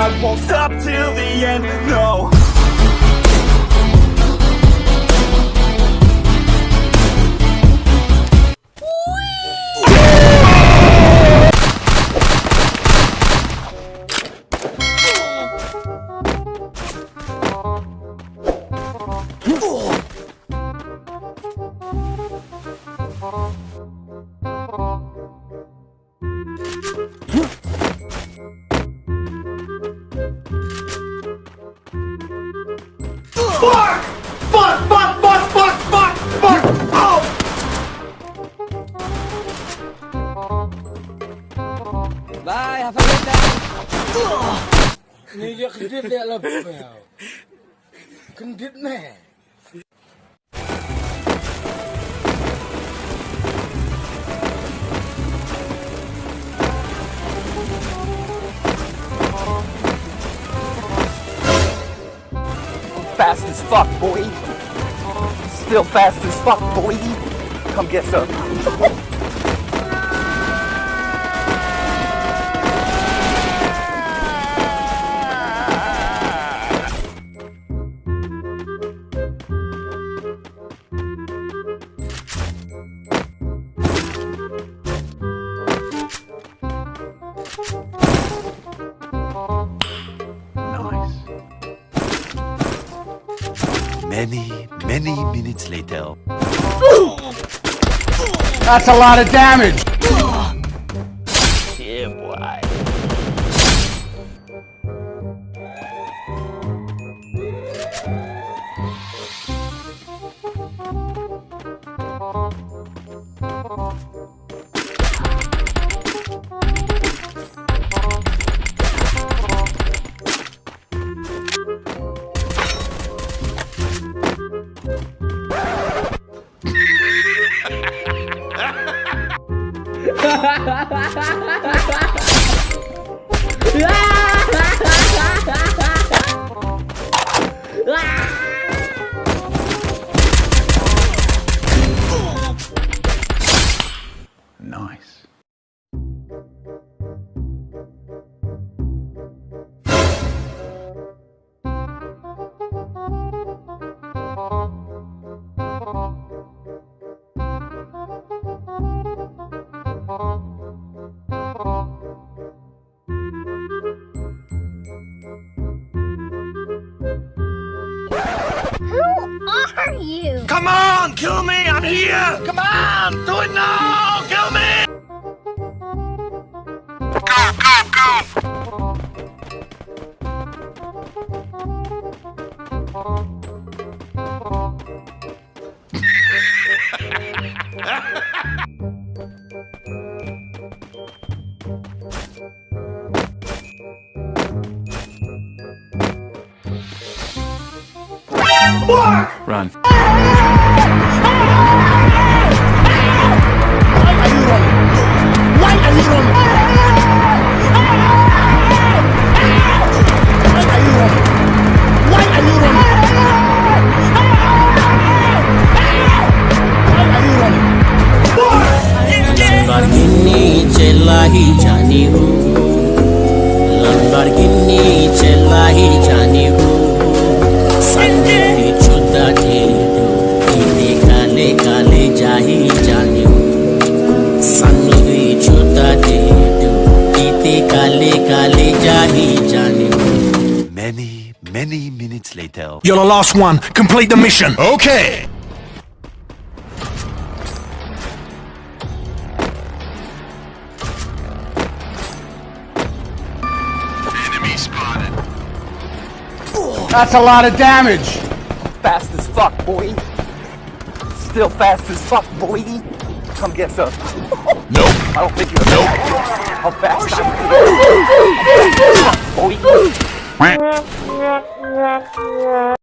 I won't stop till the end, no. Fuck! Fuck! Fuck! Fuck! Fuck! Fuck! Fuck! Oh! Bye, have a good day. Nigga, Kyndit dia lah bel. Kyndit ni. Fast as fuck, boy. Still fast as fuck, boy. Come get some. Many minutes later. That's a lot of damage. Yeah, boy. Nice. Who are you? Come on, kill me! I'm here! Come on! Do it now! Kill me! Run. Lamborghini चला ही जानी हो Lamborghini चला ही जानी हो संगे छुदा थे इतने काले काले जाही जानी हो संगे छुदा थे इतने काले काले जाही जानी हो Many minutes later. You're the last one. Complete the mission. Okay. Enemy spotted. That's a lot of damage. Fast as fuck, boy. Still fast as fuck, boy. Come get some. Nope. I don't think you're Nope. how fast I am. Boy.